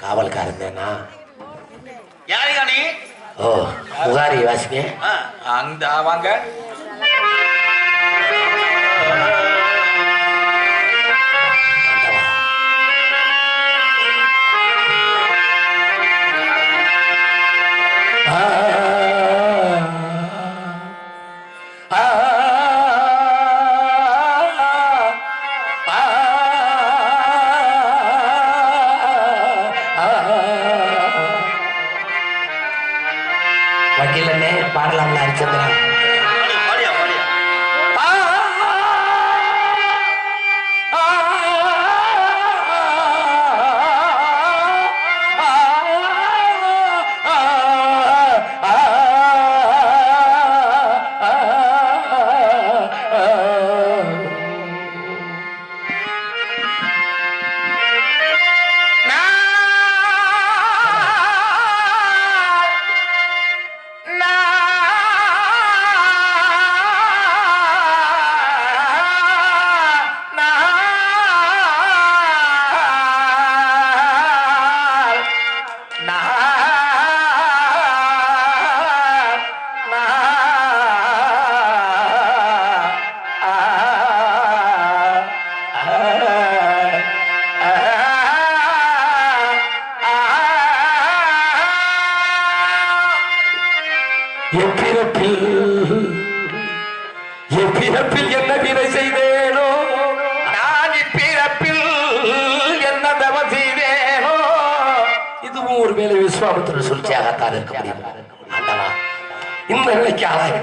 காவல்காரன் ஓ புகாரி வாசிங்க அங்க வாங்க வக்கீலண்ணே பாடலாம்ல ஹரிச்சந்திரன் எப்பிறப்பில் என்ன வினை செய்தேனோ நான் இப்பிறப்பில் என்ன தவம் செய்தேனோ இதுவும் ஒரு வேலை விஸ்வாமித்திரர் சொல்லியாகத்தான் இருக்க முடியும். ஆண்டவா இந்த நிலைக்கு ஆளாய்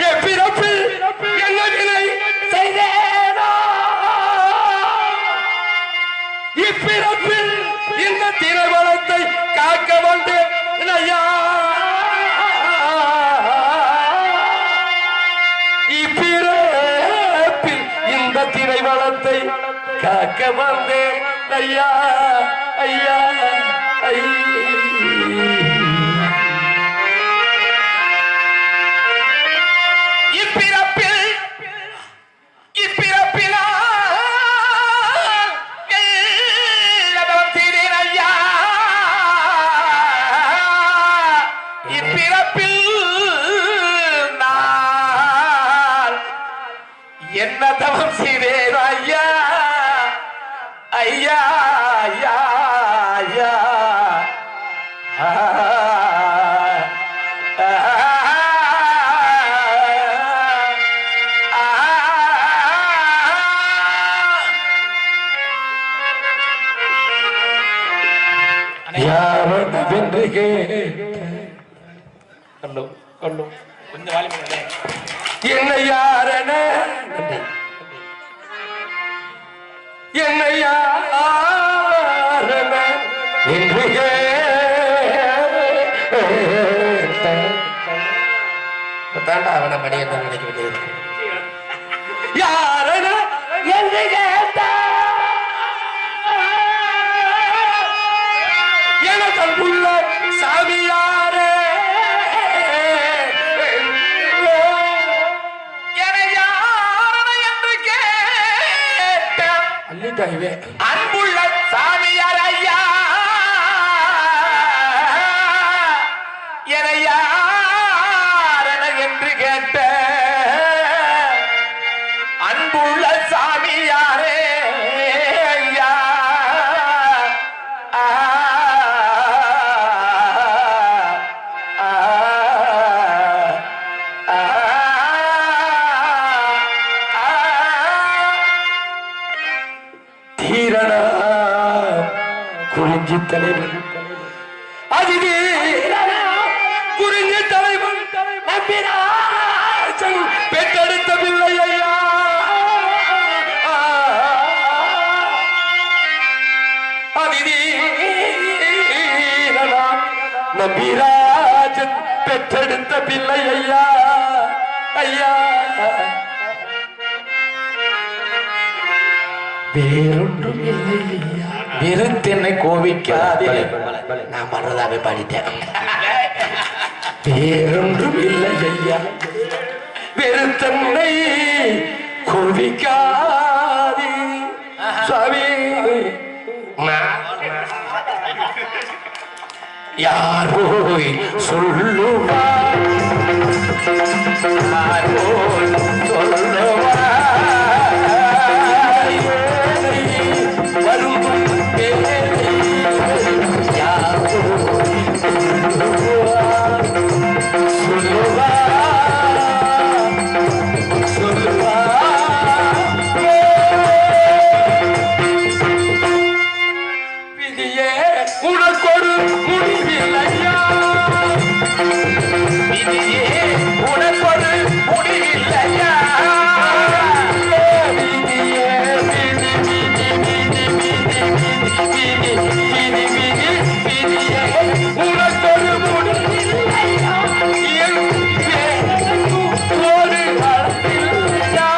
எப்பிறப்பில் என்ன வினை செய்தேனோ இப்பிறப்பில் இந்த திருமணத்தை காக்க வந்தேன் ஐயா. திரைவளத்தை காக்க வந்தேன் ஐயா ஐயா இப்பிறப்பில் இப்பிறப்பிலா ஐயா இப்பிறப்பில் நான் என்ன தவம் செய்தேன் ஐயா ஐயா ஐயா ஐயா யாரென்று கொஞ்சம் வாலி என்ன யாரென என்ன யாரென என்று தாண்டா அவனை மணி என்ன நினைக்க வேண்டியது யாரென என்று கேட்ட எனக்கு அன்புள்ள சாமியாரே அன்புள்ள சாமியார் ஐயா என யாரென என்று கேட்ட அன்புள்ள சாமியாரே ஐயா குறிஞ்சி தலைவன் குறிஞ்சி தலைவன் பெற்றெடுத்த பிள்ளை ஐயா நம்பிராஜன் பெற்றெடுத்த பிள்ளை ஐயா ஐயா வேறொன்றும் இல்லை ஐயா வெறுத்தென்னை கோவிக்காதே. நான் பண்றதாவே பாடிட்டேன். வேறொன்றும் இல்லை ஐயா, வெறுத்தன்னை கோவிக்காதே சுவாமி. யார் போய் சொல்லுவார், யார் போய் சொல்லுவார், வரும் வேலை யார் போய் சொல்லுவார், சொல்லுவார், சொல்லுவார். விதியே உனக்கொரு முடிவில்லையா, விதியே உனக்கொரு முடிவில்லையா, விதியே விதி விதி விதி விதி விதி விதி விதி விதியே உனக்கொரு முடிவில்லையா, ஒரு அழகில்லையா,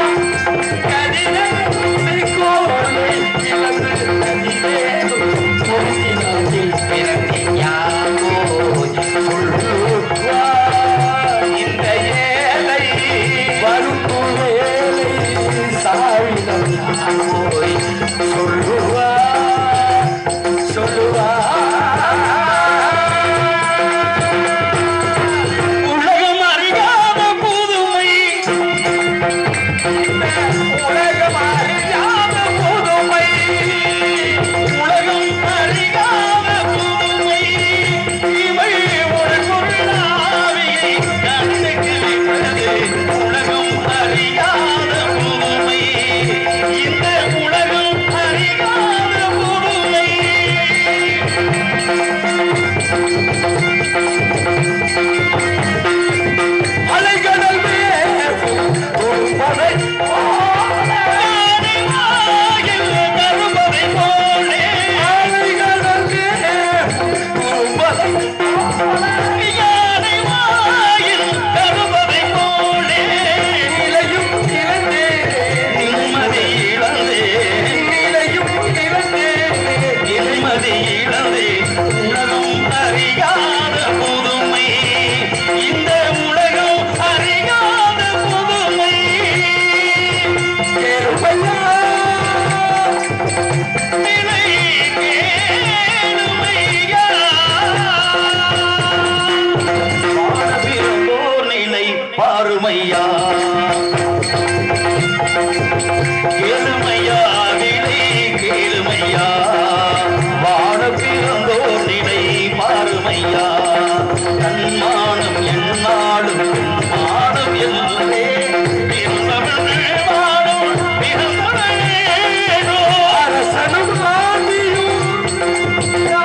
கடிதத்தை கோலை இழந்து நதிவேலும் பொருத்தினாதில் பிறந்தியாகோ சொல்லுவார். இந்த ஏழை வரும் வேலை சாவிடம் போய் சொல்லுவார், சொல்லுவார். உலகம் அறியாத புதுமை, உலகம் அறியாத புதுமை, உலகம் அறியாத புதுமை, இவை ஒரு பொருளாவியை கண்ணுக்கு விட்டது. உலகம் அறியாத புதுமை, இந்த உலகம் அறியாத புதுமை. அலைகடல் மேலும் துன்பதை போலே, ஆனைவாயில் தருபதை போலே, அலைகடல் மேலும் துன்பதை போலே, ஆனைவாயில் தருபதை போலே, நிலையும் இழந்தே நிம்மதி இழந்தே, நிலையும் இழந்தே நிம்மதி இழந்தே, உலகம் அறியாத புதுமை, இந்த உலகம் அறியாத புதுமை. கேளுமையா, நிலை கேளுமையா, வானபிறந்தோர் நிலை பாருமையா, கேளுமையா, நிலை கேளுமையா, வானபிறந்தோர் நிலை பாருமையா. தன்மானம் என்னாலும் மானம் எல்லே, பிறந்தவனே வாழும் பிறந்தவனேனோ, அரசனும் ஆண்டியும்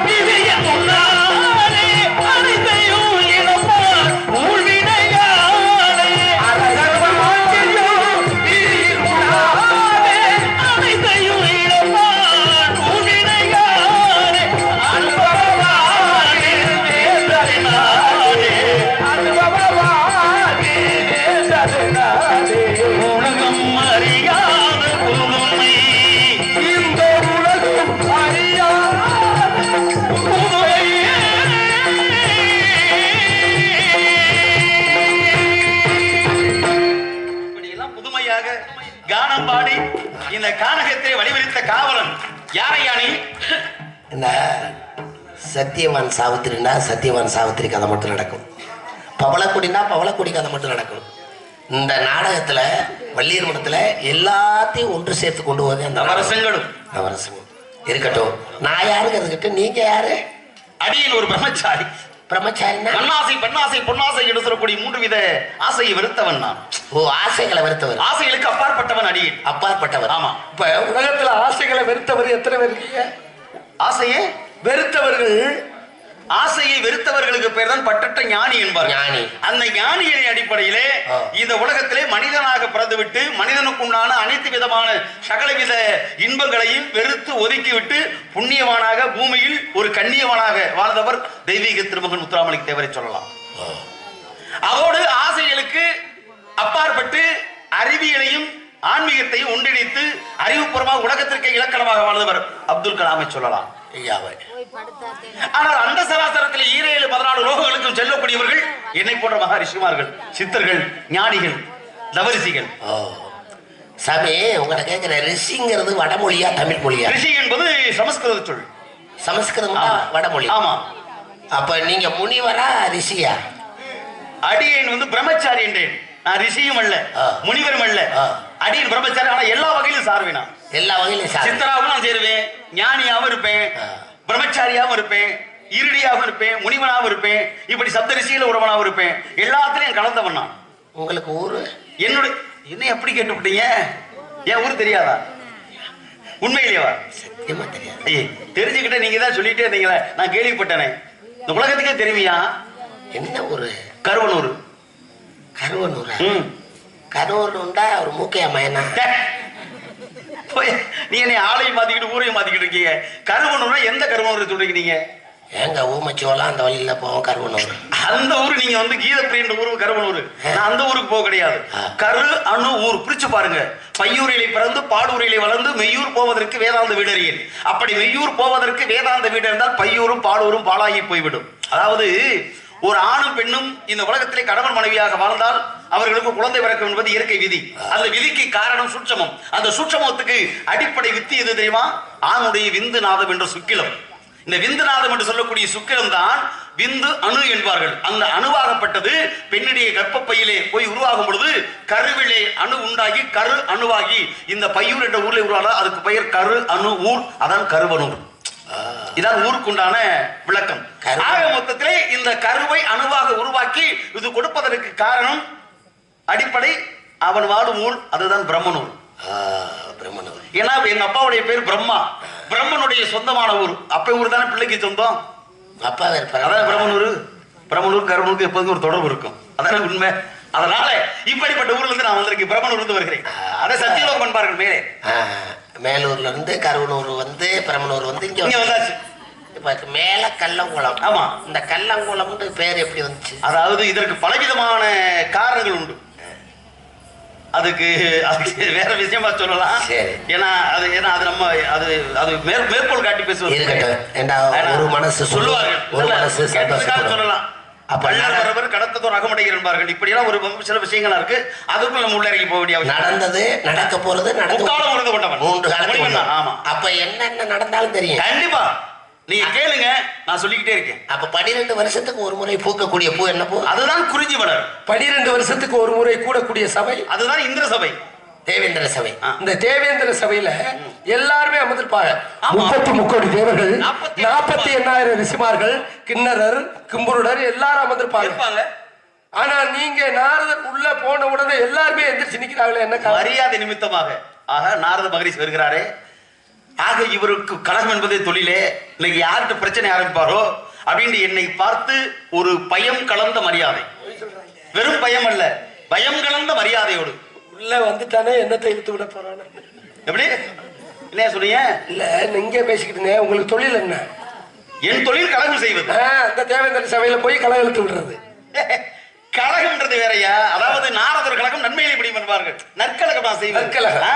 விதியின் முன்னாலே அனைத்தையும் இழப்பார் ஊழ்வினையாலே, அரசனும் ஆண்டியும் விதியின் முன்னாலே அனைத்தையும் இழப்பார் ஊழ்வினையாலே, அனுபவவானே வேந்தரினாலே, அனுபவவானே வேந்தரினாலே. உலகம் அறியாத புதுமை, இந்த உலகம் அறியாத புதுமை. இப்படியெல்லாம் புதுமையாக கானம் பாடி இந்த கானகத்தை வழிவரித்த காவலன் யாரையா நீ? என்ன சத்தியவான் சாவித்திரினா சத்தியவான் சாவித்திரி கதை மட்டும் நடக்கும், பவளக்குடினா பவளக்குடி கதை மட்டும் நடக்கும். இந்த நாடகத்துல வள்ளியர் மடத்துல எல்லாத்தையும் ஒன்று சேர்த்து கொண்டு போதே அந்த நவரசங்களும் நவரசங்கள் இருக்கட்டும். நான் யாருங்கிறதுக்கிட்ட நீங்க யாரு? அடியின் ஒரு பிரம்மச்சாரி. பிரம்மச்சாரினா மண்ணாசை பெண்ணாசை பொன்னாசை என்று சொல்லக்கூடிய 3 வித ஆசையை வெறுத்தவன் நான். ஓ, ஆசைகளை வெறுத்தவர், ஆசைகளுக்கு அப்பாற்பட்டவன் அடியின். அப்பாற்பட்டவர். ஆமா. இப்ப உலகத்துல ஆசைகளை வெறுத்தவர் எத்தனை பேர் இருக்கீங்க? ஆசையே வெறுத்தவர்கள், ஆசையை வெறுத்தவர்களுக்கு பேர் தான் பட்டற்ற ஞானி என்பார். ஞானி. அந்த ஞானியின் அடிப்படையிலே இந்த உலகத்திலே மனிதனாக பிறந்துவிட்டு மனிதனுக்குண்டான அனைத்து விதமான சகலவித இன்பங்களையும் வெறுத்து ஒதுக்கிவிட்டு புண்ணியவானாக பூமியில் ஒரு கண்ணியவானாக வாழ்ந்தவர் தெய்வீக திருமகன் முத்துராமலிங்க தேவரை சொல்லலாம். அதோடு ஆசைகளுக்கு அப்பாற்பட்டு அறிவியலையும் ஆன்மீகத்தையும் ஒன்றிணைத்து அறிவுபூர்வமாக உலகத்திற்கே இலக்கணமாக வாழ்ந்தவர் அப்துல் கலாமை சொல்லலாம். ஆனால் அந்த சராசரத்தில் 17-14 லோகங்களுக்கும் செல்லக்கூடியவர்கள் என்னை போன்ற மகாரிஷிமார்கள், சித்தர்கள், ஞானிகள், தவரிசிகள். சாமி உங்களை கேட்கிற ரிஷிங்கிறது வடமொழியா தமிழ் மொழியா? ரிஷி என்பது சமஸ்கிருத சொல். சமஸ்கிருதம் வடமொழி. ஆமா. அப்ப நீங்க முனிவரா ரிஷியா? அடியேன் வந்து பிரம்மச்சாரி என்றேன். நான் ரிஷியும் அல்ல, முனிவரும் அல்ல, அடியேன் பிரம்மச்சாரி. ஆனா எல்லா வகையிலும் சார்வேன். எல்லா வகையிலும் சித்தராகவும் நான் சேருவேன், ஞானியாவும் இருப்பேன், பிரம்மச்சாரியாவும் இருப்பேன், இருடியாகவும் இருப்பேன், முனிவனாகவும் இருப்பேன், இப்படி சப்த ரிஷியில உறவனாகவும் இருப்பேன். எல்லாத்திலையும் கலந்தவன் நான். உங்களுக்கு ஊரு என்னோட என்ன எப்படி கேட்டுவிட்டீங்க? என் ஊர் தெரியாதா? உண்மையிலேவா? சத்தியமா தெரியாது. ஐயே தெரிஞ்சுக்கிட்ட நீங்க தான் சொல்லிட்டே இருந்தீங்களே, நான் கேள்விப்பட்டேனே. இந்த உலகத்துக்கே தெரியுமியா? என்ன ஊரு? கருவனூர். கருவனூர்? கருவனூர்டா ஒரு மூக்கையா மயனா? நீ என்ன ஆளையும் மாத்திக்கிட்டு ஊரையும் மாத்திக்கிட்டு இருக்கீங்க. கருவனூர்னா எந்த கருவனூர் சொல்றீங்க நீங்க? எங்க ஊமச்சோலாம் அந்த வழியில போவோம் கருவனூர். அந்த ஊரு நீங்க வந்து கீதப்பிரியன்ற ஊரு கருவனூர். நான் அந்த ஊருக்கு போக கிடையாது. கரு அணு ஊர் பிரிச்சு பாருங்க. பையூரிலே பிறந்து பாடூரிலே வளர்ந்து மெய்யூர் போவதற்கு வேதாந்த வீடறியேன். அப்படி மெய்யூர் போவதற்கு வேதாந்த வீடு இருந்தால் பையூரும் பாடூரும் பாழாகி போய்விடும். அதாவது ஒரு ஆணும் பெண்ணும் இந்த உலகத்திலே கணவன் மனைவியாக வாழ்ந்தால் அவர்களுக்கு குழந்தை பிறக்கும் என்பது இயற்கை விதி. அந்த விதிக்கு காரணம் சூட்சமம். அந்த சூட்சமத்துக்கு அடிப்படை வித்தி எது தெரியுமா? ஆணுடைய விந்து நாதம் என்ற சுக்கிலம். இந்த விந்து நாதம் என்று சொல்லக்கூடிய சுக்கிலம் தான் விந்து அணு என்பார்கள். அந்த அணுவாகப்பட்டது பெண்ணுடைய கர்ப்பப்பையிலே போய் உருவாகும் பொழுது கருவிலே அணு உண்டாகி கரு அணுவாகி இந்த பையூர் என்ற ஊரில் உருவான அதுக்கு பெயர் கரு அணு ஊர். அதான் கருவனூர். இதான் ஊருக்குண்டான விளக்கம். ஆக மொத்தத்திலே இந்த கருவை அணுவாக உருவாக்கி இது கொடுப்பதற்கு காரணம் அடிப்படை அவன் வாழும் ஊர். அதுதான் பிரம்மனூர். பிரம்மனூர் ஏன்னா எங்க அப்பாவுடைய பேர் பிரம்மா. பிரம்மனுடைய சொந்தமான ஊர். அப்ப ஊர் தானே பிள்ளைக்கு சொந்தம். அப்பா அதான் பிரம்மனூர். பிரம்மனூர் கருவனூருக்கு எப்போதும் ஒரு தொடர்பு இருக்கும். அதான உண்மை. அதனால இப்படிப்பட்ட ஊர்ல இருந்து நான் வந்திருக்கேன். பிரம்மனூர் இருந்து வருகிறேன். அதை சத்தியலோகம் என்பார்கள். மேலே மேலூர்ல இருந்து கருவனூர் வந்து பிரம்மனூர் வந்து இங்க வந்தாச்சு. இப்ப மேல கல்லங்குளம். ஆமா. இந்த கல்லங்குளம் பேர் எப்படி வந்துச்சு? அதாவது இதற்கு பலவிதமான காரணங்கள் உண்டு. அதுக்கு வேற விஷயமா சொல்லலாம். ஏன்னா அது நம்ம அது மேற்கோள் காட்டி பேசுவது ஒரு மனசு சொல்லுவார்கள். ஒரு மனசு சொல்லலாம். அப்பவர் கடத்ததோர் அகமடைகள் என்பார்கள். இப்படி எல்லாம் ஒரு சில விஷயங்களா இருக்கு. அதுக்குள்ள நம்ம உள்ள இறங்கி போக வேண்டிய நடந்தது நடக்க போறது நடந்து காலம் உணர்ந்து கொண்டவன் 3 காலம். ஆமா. அப்ப என்னென்ன நடந்தாலும் தெரியும். கண்டிப்பா நீங்க கேளுங்க, நான் சொல்லிக்கிட்டே இருக்கேன். அப்ப 12 வருஷத்துக்கு ஒரு முறை பூக்கக்கூடிய பூ என்ன பூ? அதுதான் குறிஞ்சி மலர். 12 வருஷத்துக்கு ஒரு முறை கூடக்கூடிய சபை அதுதான் இந்திர சபை, தேவேந்திர சபை. இந்த தேவேந்திர சபையில எல்லாருமே அமர்ந்திருப்பாங்க. 33 கோடி தேவர்கள், 48,000 ரிஷிமார்கள், கிண்ணறர், கிம்புருடர் எல்லாரும் அமர்ந்திருப்பாங்க. ஆனா நீங்க நாரதர் உள்ள போன உடனே எல்லாருமே எந்திரிச்சு நிக்கிறாங்களே, என்ன மரியாதை நிமித்தமாக? ஆக நாரத மகரிஷி வருகிறாரே. ஆக இவருக்கு கலகம் என்பதே தொழிலே. இன்னைக்கு யார்கிட்ட பிரச்சனை ஆரம்பிப்பாரோ அப்படின்னு என்னை பார்த்து ஒரு பயம் கலந்த மரியாதை, வெறும் பயம் அல்ல, பயம் கலந்த மரியாதையோடு உள்ள வந்துட்டானே என்னத்தை இழுத்து விட போறானு. எப்படி என்ன சொன்னீங்க? இல்ல நீங்க பேசிக்கிட்டு இருந்தேன். உங்களுக்கு தொழில் என்ன? என் தொழில் கலகம் செய்வது. அந்த தேவேந்திர சபையில போய் கலகம் இழுத்து விடுறது. கலகம்ன்றது வேறையா? அதாவது நாரதர் கலகம் நன்மையிலே இப்படி பண்ணுவார்கள். நற்கலகம் நான் செய்வேன். நற்கலகம்.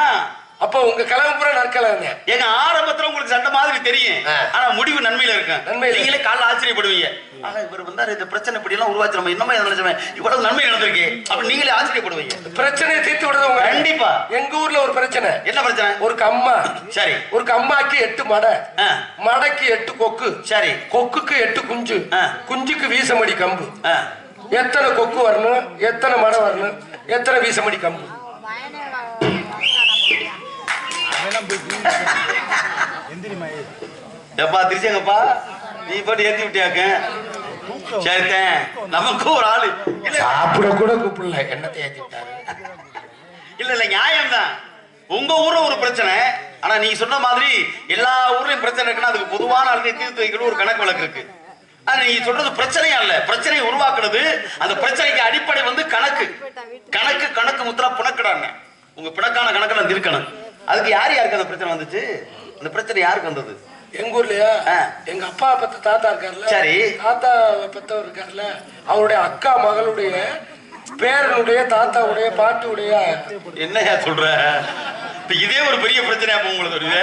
அப்ப உங்க கலகம் பூரா நற்கலகம். எங்க ஆரம்பத்துல உங்களுக்கு சண்டை மாதிரி தெரியும், ஆனா முடிவு நன்மையில இருக்கு. நீங்களே காலைல ஆச்சரியப்படுவீங்க. ஆக இவர் வந்தாரு, இந்த பிரச்சனை இப்படி எல்லாம் உருவாச்சு, நம்ம இன்னமே நினைச்சவன் இவ்வளவு நன்மை நடந்திருக்கு அப்படி நீங்களே ஆச்சரியப்படுவீங்க. பிரச்சனையை தீர்த்து விடுறது கண்டிப்பா. எங்க ஊர்ல ஒரு பிரச்சனை. என்ன பிரச்சனை? ஒரு கம்மா. சரி. ஒரு கம்மாக்கு 8 மடை, மடைக்கு 8 கொக்கு. சரி. கொக்குக்கு 8 குஞ்சு, குஞ்சுக்கு வீசமடி கம்பு. எத்தனை கொக்கு வரணும், எத்தனை மடை வரணும், எத்தனை வீசமடி கம்பு? எப்பா திருச்சங்கப்பா, நீ போட்டு ஏத்தி விட்டியாக்க. சரித்தேன், நமக்கு ஒரு ஆளு சாப்பிட கூட கூப்பிடல, என்னத்தை ஏத்தி விட்டாரு. இல்ல நியாயம் தான். உங்க ஊர்ல ஒரு பிரச்சனை, ஆனா நீங்க சொன்ன மாதிரி எல்லா ஊர்லயும் பிரச்சனை இருக்குன்னா அதுக்கு பொதுவான ஆளுக்கு தீர்த்து வைக்கணும் ஒரு கணக்கு வழக்கு இருக்கு. ஆனா நீங்க சொல்றது பிரச்சனையா இல்ல, பிரச்சனையை உருவாக்குறது. அந்த பிரச்சனைக்கு அடிப்படை வந்து கணக்கு. கணக்கு கணக்கு முத்திரா புணக்கிடாங்க. உங்க பிணக்கான கணக்கெல்லாம் தீர்க்கணும். அதுக்கு யாருக்கு அந்த பிரச்சனை வந்துச்சு? அந்த பிரச்சனை யாருக்கு வந்தது? எங்க ஊர்லயா? எங்க அப்பா பெத்த தாத்தா இருக்காருல்ல. சரி. தாத்தா பெத்தவர் இருக்காருல்ல, அவருடைய அக்கா மகளுடைய பேரனுடைய தாத்தாவுடைய பாட்டுடைய. என்னையா சொல்ற? இப்ப இதே ஒரு பெரிய பிரச்சனையா இப்ப உங்களுக்கு வருது.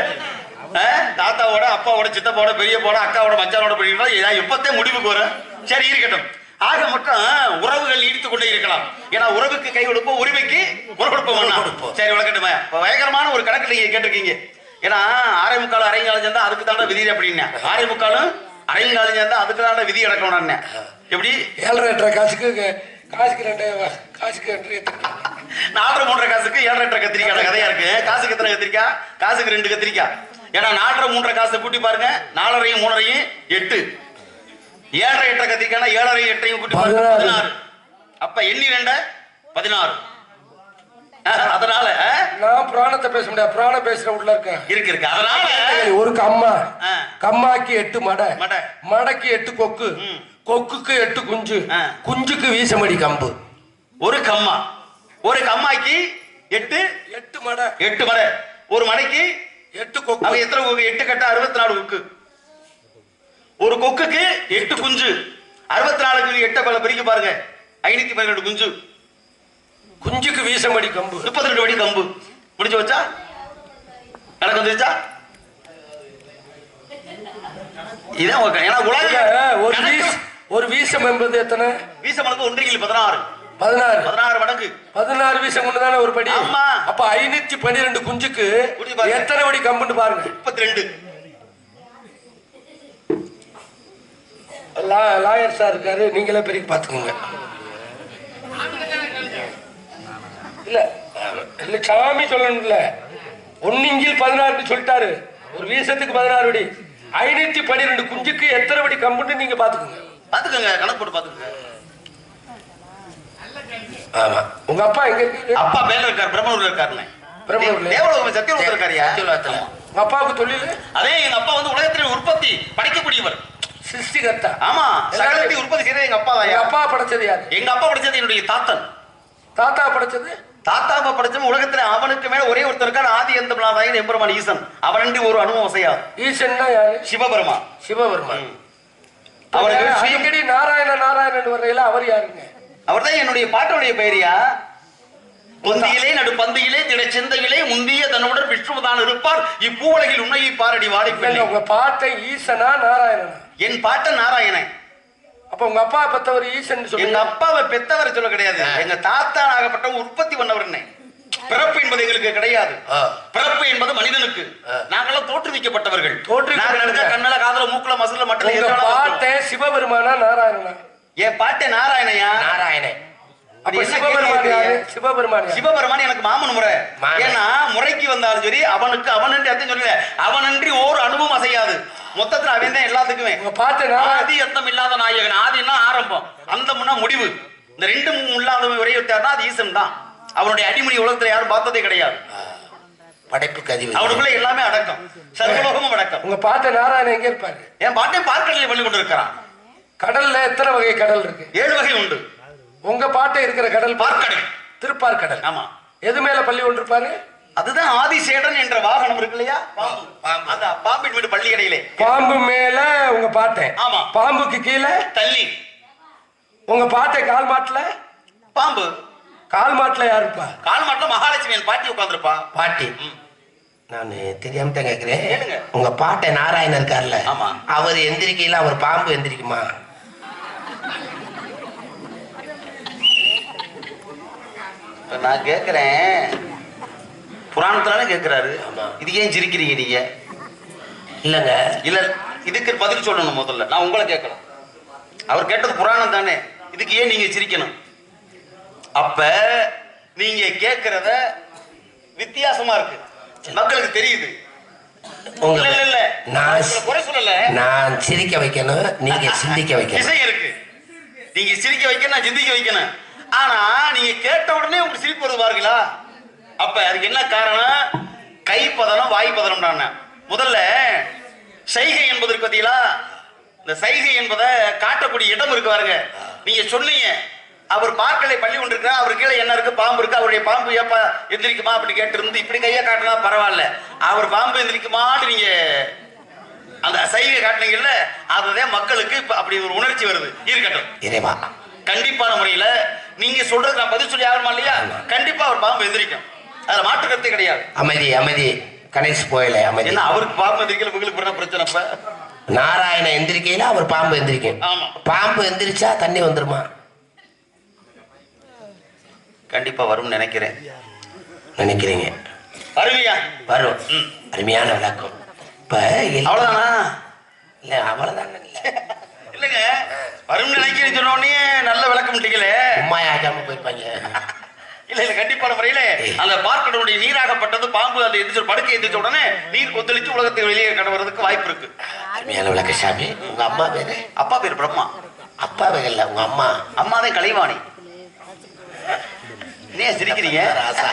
தாத்தாவோட அப்பாவோட சித்தப்பாவோட பெரியப்பாவோட அக்காவோட மச்சானோட படிக்கிறா எப்பத்தே முடிவுக்கு வரும். சரி இருக்கட்டும். ஆக மட்டும் உறவுகள் நீடித்துக் கொண்டே இருக்கலாம். ஏன்னா உறவுக்கு கை கொடுப்போம், உரிமைக்கு குரல் கொடுப்போம். சரி வளர்க்கட்டுமே. பயங்கரமான ஒரு கணக்கு நீங்க கேட்டிருக்கீங்க. ஏன்னா ஆரை முக்காலும் அரைங்காலம் சேர்ந்தா அதுக்கு தாண்டா விதி அப்படின்னு. ஆரை முக்காலும் அரைங்காலம் சேர்ந்தா அதுக்கு தாண்டா விதி அடக்கணும். எப்படி 7.5 காசுக்கு 2 காசுக்கு 4 3 காசுக்கு 7.5 கத்திரிக்காய் கதையா இருக்கு. காசுக்கு எத்தனை கத்திரிக்காய்? காசுக்கு 2 கத்திரிக்காய். ஏன்னா 4 3 காசை கூட்டி பாருங்க. 4 3 8. 7 8 கத்திரிக்காய் 7 8 கூட்டி பாருங்க 16. அப்ப எண்ணி 2 16. அதனால நான் புராணத்தை பேச முடியாது. புராணம் பேசுற உள்ள இருக்கு. அதனால ஒரு கம்மாக்கு 8 மடை, மடைக்கு 8 கொக்கு, கொக்குக்கு 8 குஞ்சு, குஞ்சுக்கு வீசமடி கம்பு. ஒரு கம்மாக்கு 8 மடை, ஒரு மடைக்கு 8 கொக்கு. அவ எத்தனை கொக்கு? 8 கட்ட 64 கொக்கு. ஒரு கொக்குக்கு 8 குஞ்சு. 64க்கு 8 பல பிரிக்க பாருங்க. 512 குஞ்சு. குஞ்சுக்கு வீசமடி கம்பு 32 அடி கம்பு. முடிஞ்சு வச்சா கணக்கு வந்துருச்சா? இதான் ஏன்னா உலக ஒரு வீசம் என்பது எத்தனை? வீசம் மடங்கு 1 16. 16 மடங்கு 16 வீசம் கொண்டுதானே ஒரு படி. ஆமா. அப்ப 512 குஞ்சுக்கு எத்தனை படி கம்புன்னு பாருங்க. 32. லாயர் சார் இருக்காரு, நீங்களே பெரிய பாத்துக்கோங்க. இல்ல இல்ல சாமி சொல்லணும்ல. 1 16 சொல்லிட்டாரு. ஒரு வீசத்துக்கு 16 அடி. 512 குஞ்சுக்கு எத்தனை படி கம்புன்னு நீங்க பாத்துக்கோங்க. கணக்கு போட்டு பாத்துக்கோங்க. ஆமா. உங்க அப்பா எங்க இருக்கு? அப்பா மேல இருக்காரு, பிரம்மனூர்ல இருக்காருன்னு. பிரம்மனூர்ல தேவலோகம் சத்தியலோகம் இருக்காருயா. உங்க அப்பாவுக்கு தொழில்? அதே எங்க அப்பா வந்து உலகத்தின் உற்பத்தி படைக்கக்கூடியவர், சிருஷ்டிகர்த்தா. ஆமா, சகலத்தை உற்பத்தி செய்யறது எங்க அப்பா தான். எங்க அப்பா படைச்சது யாரு? எங்க அப்பா படைச்சது என்னுடைய தாத்தன். தாத்தா படைச்சது? தாத்தாவை படைச்சவன் உலகத்துல அவனுக்கு மேல ஒரே ஒருத்தர் இருக்கார். ஆதி எந்தமில்லாதாயன் எம்பெருமான் ஈசன். அவனண்டி ஒரு அனுபவம் செய்யாது. ஈசன்னா யாரு? சிவபெருமான். சிவபெருமான். அவருக்கு அடிக்கடி நாராயணன் வர்றையில அவர் யாருங்க? அவர்தான் என்னுடைய பாட்டனுடைய பெயரியா. பொந்தியிலே நடு பந்தியிலே திட சிந்தையிலே முந்திய தன்னுடன் விஷ்ணுதான் இருப்பார். இப்பூவுலகில் உண்மையை பாரடி வாடிப்பேன். உங்க பாட்டை ஈசனா நாராயணனா? என் பாட்டன் நாராயணன். அப்ப உங்க அப்பா பெத்தவர் ஈசன் சொல்லுங்க. எங்க அப்பாவை பெத்தவரை சொல்ல கிடையாது. எங்க தாத்தா ஆகப்பட்ட உற்பத்தி பண்ணவர். பிறப்பு என்பது எங்களுக்கு கிடையாது. பிறப்பு என்பது மனிதனுக்கு. நாங்கெல்லாம் தோற்றுவிக்கப்பட்டவர்கள். கண்ணல காதல மூக்குல மசுல மட்டும். பாட்டை சிவபெருமானா நாராயணனா? என் பாட்டை நாராயணையா. நாராயணன். சிவபெருமான் எனக்கு மாமன் முறை. ஏன்னா முறைக்கு வந்தாலும் சரி அவனுக்கு அவனன்றி அர்த்தம் சொல்லல. அவனன்றி ஓர் அனுபவம் அசையாது. மொத்தத்துல அவன் தான் எல்லாத்துக்குமே. ஆதி அந்தம் இல்லாத நாயகன். ஆதினா ஆரம்பம், அந்தம்னா முடிவு. இந்த 2 இல்லாதவன் ஒரே விட்டார்னா அது ஈசன் தான். அவனுடைய அடிமொழி உலகத்துல யாரும் பார்த்ததே கிடையாது. படைப்புக்கு அதிபதி. அவனுக்குள்ள எல்லாமே அடக்கம், சர்வலோகமும் அடக்கம். உங்க பாட்ட நாராயணன் எங்க இருப்பாரு? என் பாட்டை பார்க்கடலில் பண்ணி கொண்டு இருக்கிறான். கடல்ல எத்தனை வகை கடல் இருக்கு? 7 வகை உண்டு. உங்க பாட்டை இருக்கிற கடல் பார்க்கடல், திருப்பார்கடல். ஆமா. எது மேல பள்ளி கொண்டிருப்பாரு? அதுதான் ஆதிசேடன் என்ற வாகனம் இருக்கு இல்லையா, பாம்பின் வீடு பள்ளி இடையிலே. பாம்பு மேல உங்க பாட்டை. ஆமா. பாம்புக்கு கீழே தள்ளி உங்க பாட்டை. கால் மாட்டுல பாம்பு. கால் மாட்டுல யாருப்பா? கால் மாட்டுல மகாலட்சுமி என் பாட்டி உட்கார்ந்துருப்பா. பாட்டி. நான் தெரியாம தான் கேக்குறேன். உங்க பாட்டை நாராயணன் இருக்கார்ல, அவர் எந்திரிக்கையில அவர் பாம்பு எந்திரிக்குமா? நான் கேக்குறேன், புராணத்துல கேக்குறாரு. இது ஏன் சிரிக்கிறீங்க நீங்க? இல்லங்க, இல்ல இதுக்கு பதில் சொல்லணும். முதல்ல நான் உங்களை கேட்கணும். அவர் கேட்டது புராணம் தானே, இதுக்கு ஏன் நீங்க சிரிக்கணும்? அப்ப நீங்க கேக்குறத வித்தியாசமா இருக்கு, மக்களுக்கு தெரியுது. நான் சிரிக்க வைக்கணும், நீங்க சிந்திக்க வைக்கணும். விஷயம் இருக்கு, நீங்க சிரிக்க வைக்கணும், நான் சிந்திக்க வைக்கணும். ஆனா நீங்க கேட்ட உடனே உங்களுக்கு சிரிப்பு வருது பாருங்களா? அப்ப அதுக்கு என்ன காரணம்? கை பதனம், வாய் பதனம். முதல்ல சைகை என்பதற்கு பார்த்தீங்களா, இந்த சைகை என்பதை காட்டக்கூடிய இடம் இருக்கு பாருங்க. நீங்க சொன்னீங்க அவர் பார்க்கலை பள்ளி கொண்டு இருக்கிறா, அவர் கீழே என்ன இருக்கு, பாம்பு இருக்கு. அவருடைய பாம்பு ஏப்பா எந்திரிக்குமா அப்படி கேட்டு இருந்து இப்படி கையா காட்டினா பரவாயில்ல. அவர் பாம்பு எந்திரிக்குமான்னு நீங்க அந்த சைகை காட்டினீங்கல்ல, அதுதான் மக்களுக்கு இப்ப அப்படி ஒரு உணர்ச்சி வருது. இருக்கட்டும், இறைவா கண்டிப்பான முறையில நீங்க சொல்றது நான் பதில் சொல்லி ஆகணுமா இல்லையா? கண்டிப்பா அவர் பாம்பு எந்திரிக்கும், அதுல மாற்று கருத்தே கிடையாது. அமைதி அமைதி கணேஷ் போயல அமைதி. என்ன அவருக்கு பாம்பு எந்திரிக்கல, உங்களுக்கு என்ன பிரச்சனை? இப்ப நாராயண எந்திரிக்கையில அவர் பாம்பு எந்திரிக்கும். ஆமா, பாம்பு எந்திரிச்சா தண்ணி வந்துருமா? கண்டிப்பா வரும்னு நினைக்கிறேன். நினைக்கிறீங்க? அருமையா வரும். அருமையான விளக்கம். இப்ப அவ்வளவுதானா? இல்ல அவ்வளவுதான இல்லங்க, வரும்னு நினைக்கிறேன்னு சொன்ன உடனே நல்ல விளக்கம் இல்லைங்களே. உண்மை ஆகாம போயிருப்பாங்க. இல்ல இல்ல, கண்டிப்பான முறையில அந்த பார்க்கடவுடைய நீராகப்பட்டது பாம்பு அந்த எந்திரிச்சு படுக்கை எந்திரிச்ச உடனே நீர் கொந்தளிச்சு உலகத்தை வெளியே கடவுறதுக்கு வாய்ப்பு இருக்கு. அருமையான விளக்க சாமி. உங்க அம்மா பேரு? அப்பா பேர் பிரம்மா. அப்பா பேர் இல்ல, உங்க அம்மா. அம்மாதான் கலைவாணி. ஏன் சிரிக்கிறீங்க? ராசா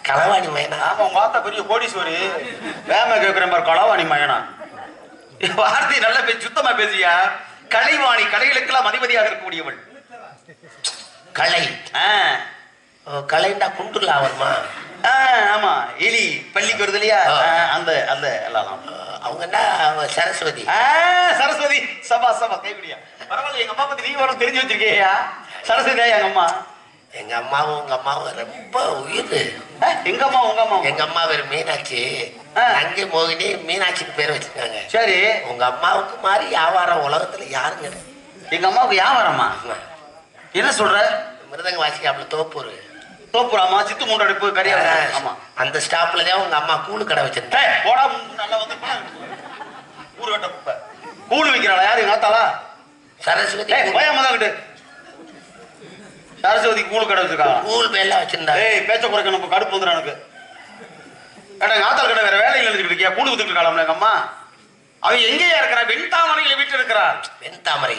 களவாணி மயனா? ஆமா, உங்க ஆத்தா பெரிய கோடீஸ்வரி. வேம கேட்கிறேன் பாரு, களவாணி மயனா. வார்த்தை நல்ல பேசி, சுத்தமா பேசியா. கலைவாணி, கலைகளுக்கெல்லாம் அதிபதியாக இருக்கக்கூடியவள். களை. கலைண்டா குண்டுல வருமா? ஆமா, எலி பள்ளிக்கு வருது இல்லையா, அந்த அந்த எல்லாம். அவங்க என்ன சரஸ்வதி? சரஸ்வதி. சபா சபா கைவிடியா. பரவாயில்ல, எங்க அம்மா பத்தி நீங்க வரும் தெரிஞ்சு வச்சிருக்கீயா? சரஸ்வதியா எங்க அம்மா? எங்க அம்மாவும் உங்க அம்மாவும் ரொம்ப உயிர். எங்க அம்மா உங்க அம்மா? எங்க அம்மா பேரு மீனாட்சி. அங்கே மோகினி மீனாட்சிக்கு பேர் வச்சிருக்காங்க. சரி, உங்க அம்மாவுக்கு மாதிரி வியாபாரம் உலகத்துல யாருங்க? எங்க அம்மாவுக்கு வியாபாரமா? என்ன சொல்ற? மிருதங்க வாசிக்காப்புல தோப்பூர். தோப்புராமா சித்து மூன்றடி போய் கரியா. ஆமா, அந்த ஸ்டாப்ல தான் உங்க அம்மா கூழு கடை வச்சிருந்தேன். போடா நல்லா வந்து ஊர் வெட்ட குப்பை கூழு விற்கிறாளா? யாரு? எங்க ஆத்தாளா? சரஸ்வதி. பயமாதான் சரஸ்வதி கூழு கடை வச்சிருக்காங்க. கூழ் மேல வச்சிருந்தா. ஏய், பேச்ச குறைக்க நம்ம கடுப்பு வந்துடும் எனக்கு. ஏடா, எங்க ஆத்தாள் கடை வேற வேலையில் எழுதிட்டு இருக்கியா? கூழு வித்துட்டு இருக்காளா எங்க அம்மா? அவன் எங்கேயா இருக்கிறா? வெண்தாமரையில வீட்டு இருக்கிறார். வெண்தாமரை.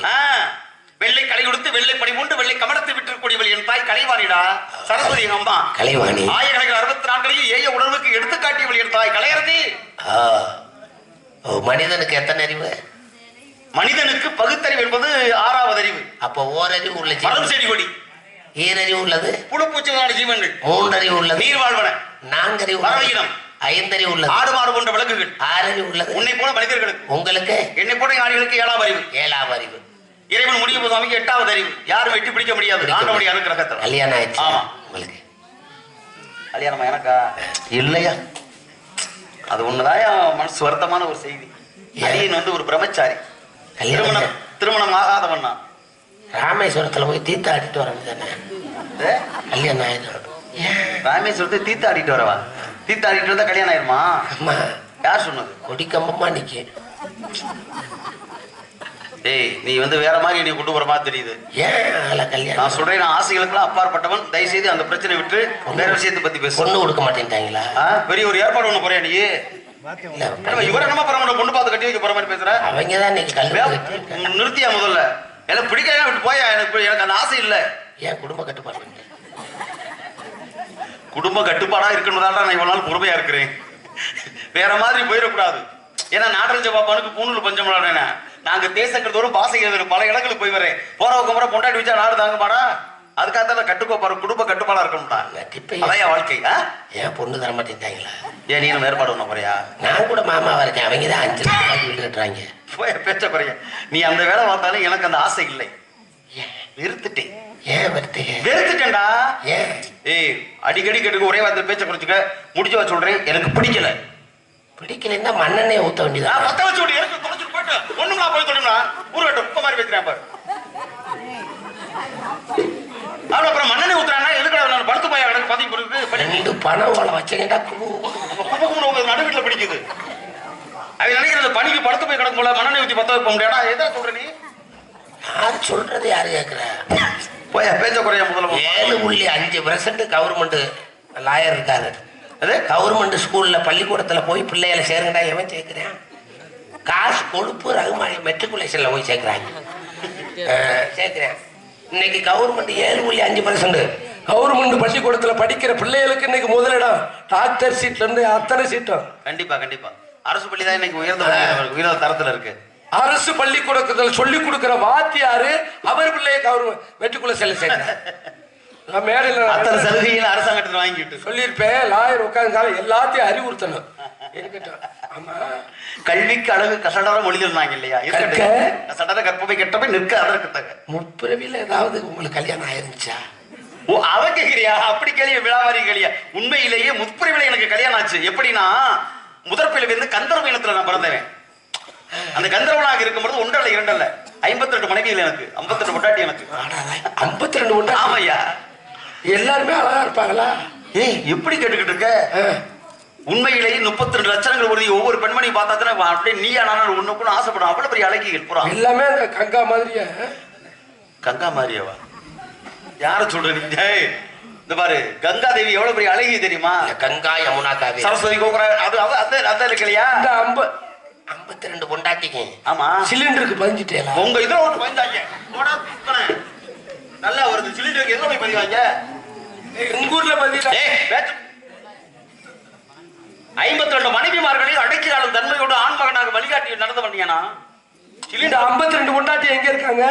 வெள்ளை களை கொடுத்து வெள்ளை படி உண்டு வெள்ளை கமலத்தை விட்டுக்கூடியவள் என் தாய் கலைவாணிடா. சரஸ்வதி எங்க அம்மா. கலைவாணி. ஆயிரக்கணக்கில் 64 ஏய உணர்வுக்கு எடுத்து காட்டியவள் என் தாய் கலையரசி. மனிதனுக்கு எத்தனை அறிவு? மனிதனுக்கு பகுத்தறிவு என்பது 6வது அறிவு. அப்போ ஓரறிவு உள்ள மரம் செடி கொடி. ஈரறிவு உள்ளது புழுப்பூச்சிகளான ஜீவன்கள். 3 அறிவு உள்ளது நீர் வாழ்வன. 4 அறிவு பறவையினம். 5 அறிவு உள்ளது ஆடு மாடு போன்ற விலங்குகள். 6 அறிவு உள்ளது உன்னை போல மனிதர்களுக்கு. உங்களுக்கு? என்னை போல ஞானிகளுக்கு 7வது அறிவு. 7வது அறிவு. இறைவன் முடியும் சுவாமிக்கு 8வது அறிவு. யாரும் வெட்டி பிடிக்க முடியாது. ஆண்டவனுடைய அனுக்கிரகத்தில். கல்யாணம் ஆயிடுச்சு? ஆமா. உங்களுக்கு கல்யாணமா? எனக்கா இல்லையா? அது ஒண்ணுதான் என் மனசு வருத்தமான ஒரு செய்தி. அரியன் வந்து ஒரு பிரம்மச்சாரி. திருமணம் ஆகாதவன். ராமேஸ்வரத்துல போய் தீர்த்த ஆடிட்டு வர தானே கல்யாணம் ஆயிடும். ராமேஸ்வரத்தை தீர்த்த ஆடிட்டு வரவா? தீர்த்த ஆடிட்டு வந்தா கல்யாணம் ஆயிருமா? அம்மா, யார் சொன்னது? கொடி கம்பமா நிக்க. ஏய், நீ வந்து வேற மாதிரி நீ கொண்டு போற மாதிரி தெரியுது. ஏன் கல்யாணம்? நான் சொல்றேன், நான் ஆசைகளுக்கெல்லாம் அப்பாற்பட்டவன். தயவு செய்து அந்த பிரச்சனை விட்டு வேற விஷயத்தை பத்தி பேச. பொண்ணு கொடுக்க மாட்டேன்ட்டாங்களா? பெரிய ஒரு ஏற்பாடு ஒண்ணு போறியா நீ? இவரை நம்ம பரம பொண்ணு பார்த்து கட்டி வைக்க போற மாதிரி பேசுற. அவங்க தான் நிறுத்தியா முதல்ல. எனக்கு பிடிக்காத விட்டு போயா. எனக்கு அந்த ஆசை இல்ல. ஏன் குடும்ப கட்டுப்பாடு? குடும்ப கட்டுப்பாடா இருக்கணும் தான் நான் இவ்வளவு நாள் பொறுமையா இருக்கிறேன். வேற மாதிரி போயிடக்கூடாது. ஏன்னா நாடரஞ்ச பாப்பானுக்கு பூணூல் பஞ்சம். நாங்க தேசங்கிறதோறும் பாசைகள் பல இடங்களுக்கு போய் வரேன். போறவங்க முறை கொண்டாடி வச்சா நாடு தாங்க மாடா. அதுக்காக கட்டுக்கோப்பாரு குடும்ப கட்டுப்பாடா இருக்கணும்டா. அதையா வாழ்க்கை. ஏன் பொண்ணு தர மாட்டேன்ட்டாங்களா? ஏன் நீ ஏற்பாடு ஒண்ணு போறியா? நான் கூட மாமாவா இருக்கேன். அவங்க தான் 5 லட்சம் வீடு கட்டுறாங்க. போய் பேச்ச குறைய. நீ அந்த வேலை பார்த்தாலும் எனக்கு அந்த ஆசை இல்லை. வெறுத்துட்டேன். ஏன் வெறுத்துட்டேன்டா? ஏன்? ஏய், அடிக்கடி கேட்டுக்க ஒரே வார்த்தை பேச்ச குறைச்சுக்க. முடிச்சு வச்சு சொல்றேன், எனக்கு பிடிக்கல. பிடிக்கலன்னா மண்ணெண்ணெய் ஊத்த வேண்டியதா? மொத்த வச்சு விட்டு எனக்கு தொலைச்சு போயிட்டு ஒண்ணுங்களா போய் தொலைங்களா? ஊருகட்ட குப்பை மாதிரி பேசுறேன் பாரு. அப்புறம் மண்ணெண்ணெய் ஊத்துறானா? எதுக்கடா படுத்து போய் கிடக்கு பத்தி கொடுக்குது. 2 பணம் வள வச்சுக்கிட்டா நடு வீட்டுல பிடிக்குது. அவன் நினைக்கிறது பணிக்கு படுத்து போய் கிடக்கும் போல மண்ணெண்ணெய் ஊத்தி பத்த வைக்க முடியாதா? எதா சொல்ற நீ? யாரு சொல்றது? யாரு கேட்கிற? போய் பேச்ச குறைய முதல்ல. 7.5% கவர்மெண்ட் லாயர் இருக்காரு. அது கவர்மெண்ட் ஸ்கூல்ல பள்ளிக்கூடத்துல போய் பிள்ளைகளை சேருங்கடா. எவன் சேர்க்கிறேன்? காசு கொழுப்பு ரகுமானி மெட்ரிகுலேஷன்ல போய் சேர்க்கிறாங்க. சேர்க்கிறேன். இன்னைக்கு கவர்மெண்ட் 7.5%. கவர்மெண்ட் பள்ளிக்கூடத்துல படிக்கிற பிள்ளைகளுக்கு இன்னைக்கு முதலிடம். டாக்டர் சீட்ல இருந்து அத்தனை சீட்டும். கண்டிப்பா கண்டிப்பா. அரசு பள்ளி தான் இன்னைக்கு உயர்ந்த தரத்துல இருக்கு. அரசு பள்ளிக்கூடத்துல சொல்லி கொடுக்கிற வாத்தியாரு அவர் பிள்ளைய கவர்மெண்ட் மெட்ரிகுலேஷன்ல சேர்க்கிறார். நான் மேடையில அத்தனை சலுகைகளை அரசாங்கத்தில் வாங்கிட்டு சொல்லியிருப்பேன். லாயர் உட்காந்து எல்லாத்தையும் அறிவுறுத்தணும். ஆமா, கல்விக்கு அழகு கசடர மொழிகள் இல்லையா? கசடர கற்பவை கெட்டவை நிற்க அதற்கு தக. முற்பிறவில ஏதாவது உங்களுக்கு கல்யாணம் ஆயிருந்துச்சா? ஓ அவ கேக்குறியா? அப்படி கேள்வி விழாவாரி கேளியா? உண்மையிலேயே முற்பிரிவில எனக்கு கல்யாணம் ஆச்சு. எப்படின்னா முதற்பிரிவில் இருந்து கந்தர்வ இனத்துல நான் பிறந்தவன். அந்த கந்தர்வனாக இருக்கும்போது ஒன்றல்ல இரண்டல்ல 52 மனைவிகள் எனக்கு, 52 பொண்டாட்டி எனக்கு. 52 பொண்டாட்டி? ஆமையா. எல்லாருமே அழகா இருப்பாங்களா? ஏய் எப்படி கேட்டுக்கிட்டு இருக்க? உண்மையிலேயே 32 லட்சங்கள் உறுதி. ஒவ்வொரு பெண்மணியும் பார்த்தாச்சுன்னா அப்படியே நீயா நானும் ஒண்ணுக்குன்னு ஆசைப்படும். அவ்வளவு பெரிய அழகிகள் புறா எல்லாமே அந்த கங்கா மாதிரியா? கங்கா மாதிரியவா? யார சொல்றீங்க? இந்த பாரு கங்கா தேவி எவ்வளவு பெரிய அழகி தெரியுமா? கங்கா யமுனா காவேரி சரஸ்வதி கோபுரா அது அதான் இருக்கு இல்லையா? இந்த 52 பொண்டாட்டிக்கு. ஆமா சிலிண்டருக்கு பதிஞ்சிட்டேல. உங்க இதுல ஒண்ணு பதிந்தாங்க. நல்லா வருது. சிலிண்டருக்கு எதுல போய் பதிவாங்க? உங்க ஊர்ல பதில 52 மனைவிமார்களையும் அடக்கி ஆளும் தன்மையோடு ஆண்மகனாக வழிகாட்டி நடந்து பண்ணியானா? சிலிண்டர் 52 பொண்டாட்டி எங்க இருக்காங்க?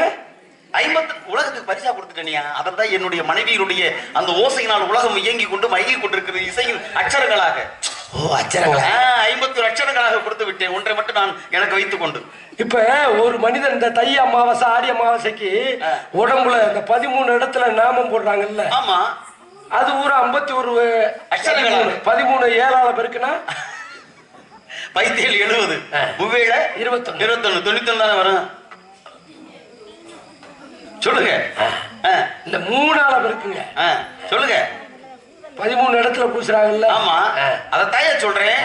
50 உலகத்துக்கு பரிசா கொடுத்துட்டேனியா. அதான் என்னுடைய மனைவியினுடைய அந்த ஓசையினால் உலகம் இயங்கி கொண்டு மயங்கி கொண்டிருக்கிறது இசையின் அச்சரங்களாக. ஓ அச்சரங்களா? 51 அச்சரங்களாக கொடுத்து விட்டேன். ஒன்றை மட்டும் நான் எனக்கு வைத்துக் கொண்டு. இப்ப ஒரு மனிதன் இந்த தை அமாவாசை ஆடி அமாவாசைக்கு உடம்புல இந்த 13 இடத்துல நாமம் போடுறாங்கல்ல? ஆமா. அது ஒரு 51 அச்சரங்களாக 13 7ஆல பெருக்குனா 17 70 முவேள 21 91 தானே வரும். சொல்லுங்க. இல்ல 3ஆல பெருக்குங்க. சொல்லுங்க. 13 இடத்துல பூசுறாங்கல்ல? ஆமா. அத தாயா சொல்றேன்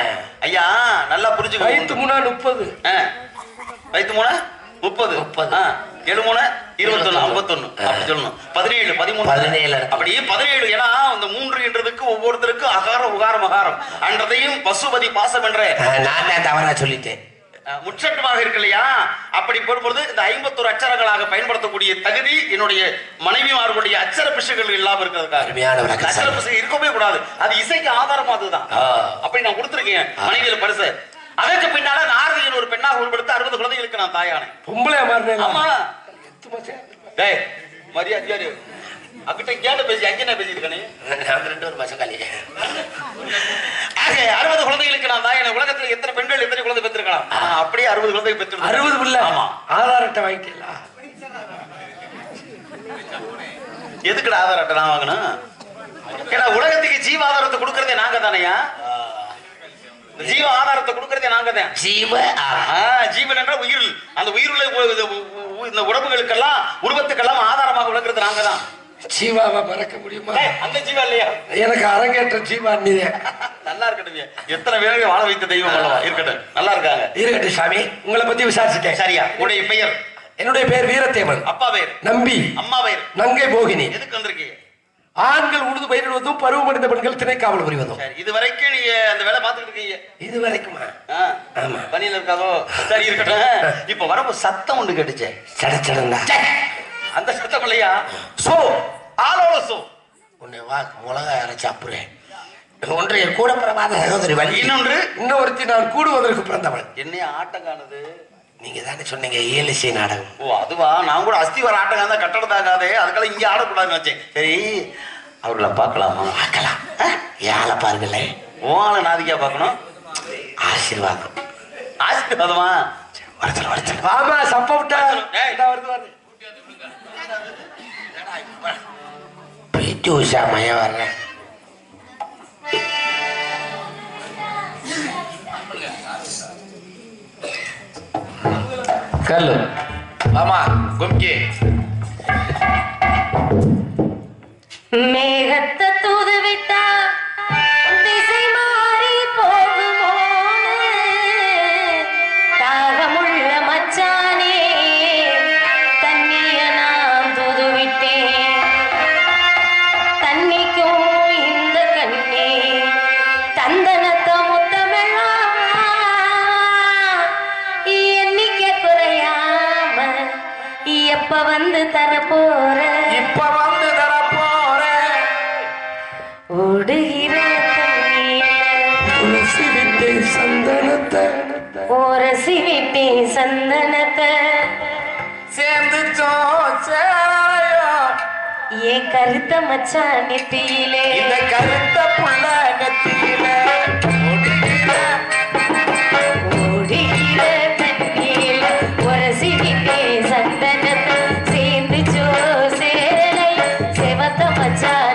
ஐயா. நல்லா புரிஞ்சுக்க. வயிற்று 3 30. வயிற்று 3 30 7 3 21 51 அப்படி சொல்லணும். 17 13 17 அப்படி 17. ஏன்னா இந்த 3 என்றதுக்கு ஒவ்வொருத்தருக்கும் அகாரம் உகாரம் அகாரம் அன்றதையும் பசுபதி பாசம் என்ற நான் தான் தவறா சொல்லிட்டேன். முச்சட்டமாக இருக்கு இல்லையா? அப்படி பொறுப்பொழுது இந்த 51 அச்சரங்களாக பயன்படுத்தக்கூடிய தகுதி என்னுடைய மனைவிமார்களுடைய அச்சர பிசுகள் இல்லாம இருக்கிறதுக்காக. அச்சர பிசு இருக்கவே கூடாது. அது இசைக்கு ஆதாரமா அதுதான். அப்படி நான் கொடுத்துருக்கேன் மனைவியில பரிசு. அதற்கு பின்னால நாரதியின் ஒரு பெண்ணாக உருவெடுத்து 60 குழந்தைகளுக்கு நான் தாயானே. பொம்பளையா மாறினேன். ஆமா. டேய் மரியாதை அங்கிட்ட கேட்ட பேசி அங்கே பேசியிருக்கேனே. 2 மசக்காளி. ஆக 60 குழந்தைகளுக்கு நான் தாயானே. உலகத்துல எத்தனை பெண்கள் எத்தனை குழந்தை பெற்றிருக்கலாம்? அப்படியே 60 குழந்தை பெற்று 60 பிள்ளை. ஆமா. ஆதார் அட்டை வாங்கிட்டீங்களா? எதுக்குடா ஆதார் அட்டை நான் வாங்கணும்? ஏன்னா உலகத்துக்கு ஜீவாதாரத்தை கொடுக்கறதே நாங்க தானையா? ஜீவ ஆதாரத்தை கொடுக்கறதே நாங்க தான். ஜீவன் என்ற உயிர். அந்த உயிருள்ள இந்த உடம்புகளுக்கெல்லாம் உருவத்துக்கெல்லாம் ஆதாரமாக விளக்குறது நாங்க தான். ஜீவாவை மறக்க முடியுமா? அந்த ஜீவா இல்லையா? எனக்கு அரங்கேற்ற ஜீவா நீதே. நல்லா இருக்கட்டும். எத்தனை பேரை வாழ வைத்த தெய்வம் அல்லவா? இருக்கட்டும். நல்லா இருக்காங்க. இருக்கட்டும் சாமி. உங்களை பத்தி விசாரிச்சுட்டேன். சரியா? உடைய பெயர்? என்னுடைய பேர் வீரத்தேவன். அப்பா பேர்? நம்பி. அம்மா பேர்? நங்கை போகினி. எதுக்கு வந்திருக்கீங்க? ஆண்கள் உழுது பயிரிடுவதும் பருவமடைந்த பெண்கள் திணைக்காவல் புரிவதும். இது வரைக்கும் நீங்க அந்த வேலை பார்த்துட்டு இருக்கீங்க? இது வரைக்குமா? ஆமா. பணியில இருக்காதோ? சரி இருக்கட்டும். இப்ப வரப்போ சத்தம் ஒன்று கேட்டுச்சே. சடச்சடா அந்த சத்தம் இல்லையா? சோ ஆளோட சோ உன்னை வா மிளகா அரைச்சு அப்புறேன். ஒன்றைய கூட பிறவாத சகோதரி வழி. இன்னொருத்தி நான் கூடுவதற்கு பிறந்தவள். என்னைய ஆட்டம் காணுது. நீங்க தானே சொன்னீங்க இயலிசை நாடகம். ஓ அதுவா? நான் கூட அஸ்திவார ஆட்டம் காண கட்டடத்தாகாதே அதுக்கெல்லாம் இங்க ஆடக்கூடாதுன்னு வச்சேன். சரி அவர்களை பார்க்கலாமா? பார்க்கலாம். யாழை பாருங்களேன். ஓலை நாதிக்கா பார்க்கணும். ஆசீர்வாதம். ஆசீர்வாதமா? வரச்சல் வரச்சல். ஆமா சப்ப விட்டா வருது. பிடி உஷா மைய வர்றேன். கல்லு ஆமா கும்கி மேகத்தை தூது விட்டா திசை மாறி போகுமோ தாகமுள்ள மச்சானே தண்ணிய நான் தூது விட்டேன் தண்ணிக்கும் இந்த கண்ணே தந்தனத்த முத்தமெல்லாம் எண்ணிக்கை குறையாம எப்ப வந்து தரப்போற இப்ப வந்து தரப்போற ஓடுகிற சிவிட்டை சந்தனத்தை ஓரசி விட்டே சந்தனத்தை சேர்ந்து சேராயோ என் கருத்த மச்சான் நெத்தியிலே இந்த கருத்த புள்ள நெத்தியிலே ஓடுகிற தண்ணீர் ஓரசி விட்டே சந்தனத்தை சேர்ந்து சேரலை செவத்த மச்சான்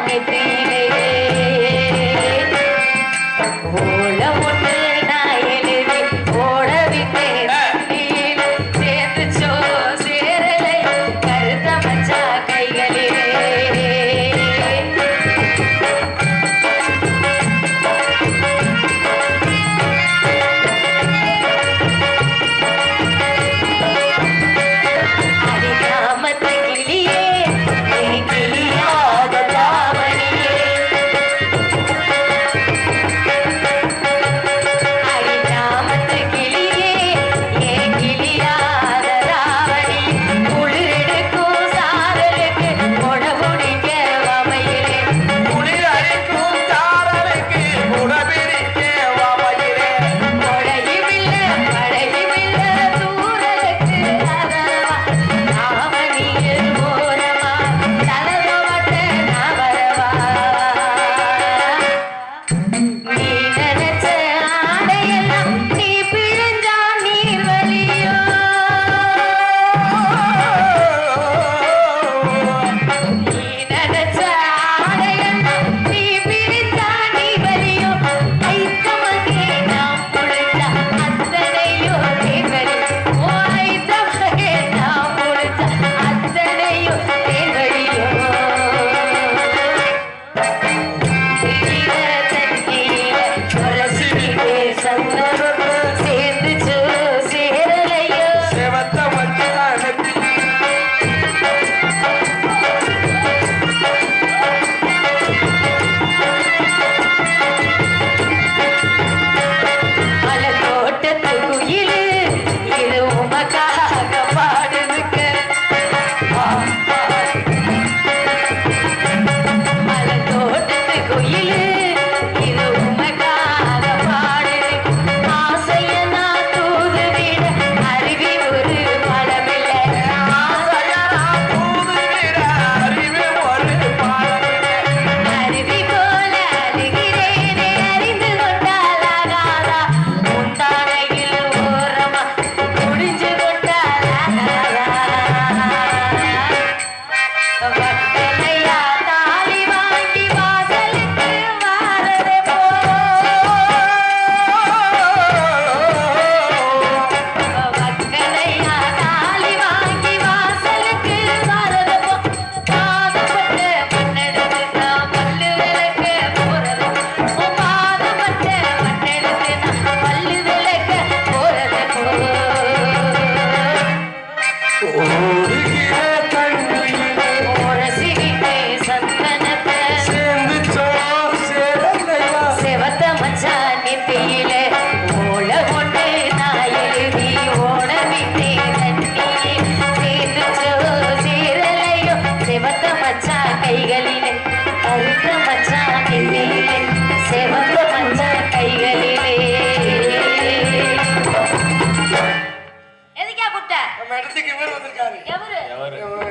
இடத்துக்கு இவர் வந்திருக்காரு. எவரு?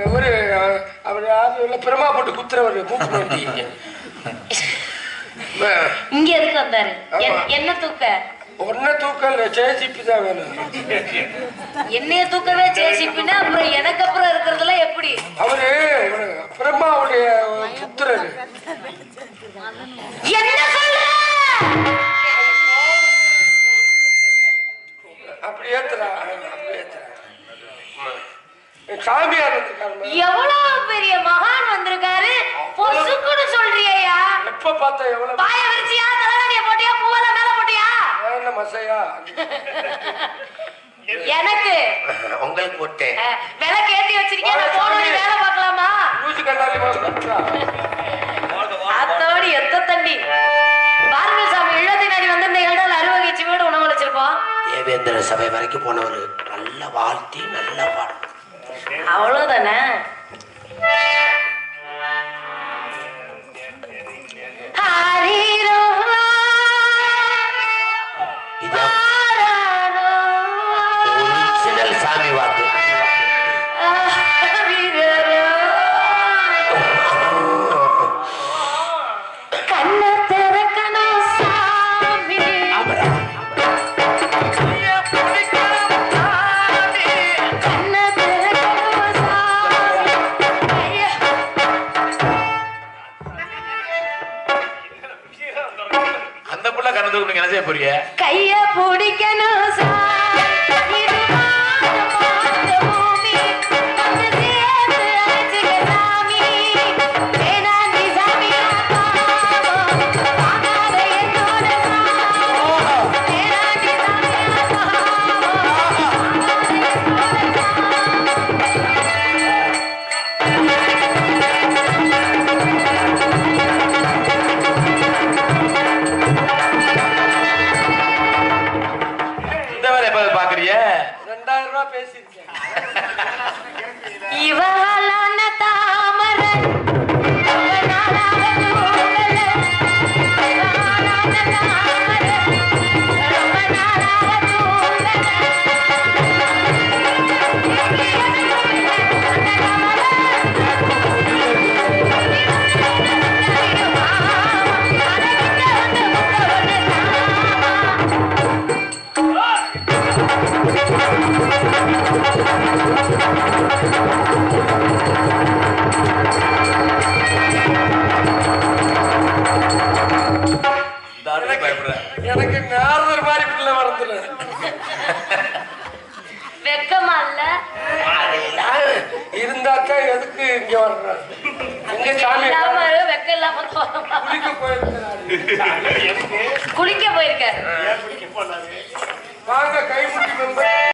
இவரு அவர் யாரு பிரமா போட்டு குத்துறவர் மூக்கு நோண்டி. இங்க எதுக்கு வந்தாரு? என்ன தூக்க? ஒன்ன தூக்கல ஜேசிபி தான் வேணும். என்னைய தூக்கவே ஜேசிபின்னா அப்புறம் எனக்கு அப்புறம் இருக்கிறதுல எப்படி? அவரு பிரம்மாவுடைய புத்திரரு. என்ன சொல்ற? அப்படி ஏத்துறா. சாமியார் வந்திருக்காரு. எவ்வளவு பெரிய மகான் வந்திருக்காரு, பொசுக்குன்னு சொல்றியா? எப்ப பார்த்தா எவ்வளவு பாய விரிச்சியா, தலைவலிய போட்டியா, பூவெல்லாம் மேல போட்டியா? என்ன மசையா? எனக்கு உங்களுக்கு போட்டேன். விலை கேட்டி வச்சிருக்கேன், நான் போன வேலை பார்க்கலாமா? லூசு கண்டாலி அத்தோடி எத்த தண்டி பாருங்க சாமி, இழத்தினாடி வந்து இந்த இடம் அறுவகைச்சு வீடு உணவளிச்சிருப்போம். தேவேந்திர சபை வரைக்கும் போனவர் நல்ல வாழ்த்தி நல்ல பாடம். அவ்வளவுதானே. ஒரிஜினல் சாமி வாக்கு. கண்ண திறக்கணும் சாமி, கண்ண திறக்கணும் சாமி. அந்த புள்ள கணத்துக்கு என்ன செய்ய போறீங்க? கைய பிடிக்கணும் சாமி, இது மாந்த பூமி, வந்து சேர்ந்து அழைச்சுக்க சாமி. வேணாண்டி சாமியா பாவம், வாங்காத என்னோட சாபம். வேணாண்டி சாமியா பாவம், வாங்காத என்னோட இந்த வேலை எப்ப பாக்குறீங்க? 2000 ரூபாய் பேசிருக்கேன். இவளான தாமரை ரொம்ப நாளாக தூங்கல. இவளான தாமரை ரொம்ப நாளாக தூங்கல. எனக்கு நாரதர் மாதிரி பிள்ளை வரதுல வெக்கமா இல்ல? இருந்தாக்கா எதுக்கு இங்க வர்ற? எங்க சாமி இல்லாம வெக்கம் இல்லாம குளிக்க போயிருக்கிறாரு. குளிக்க போயிருக்க.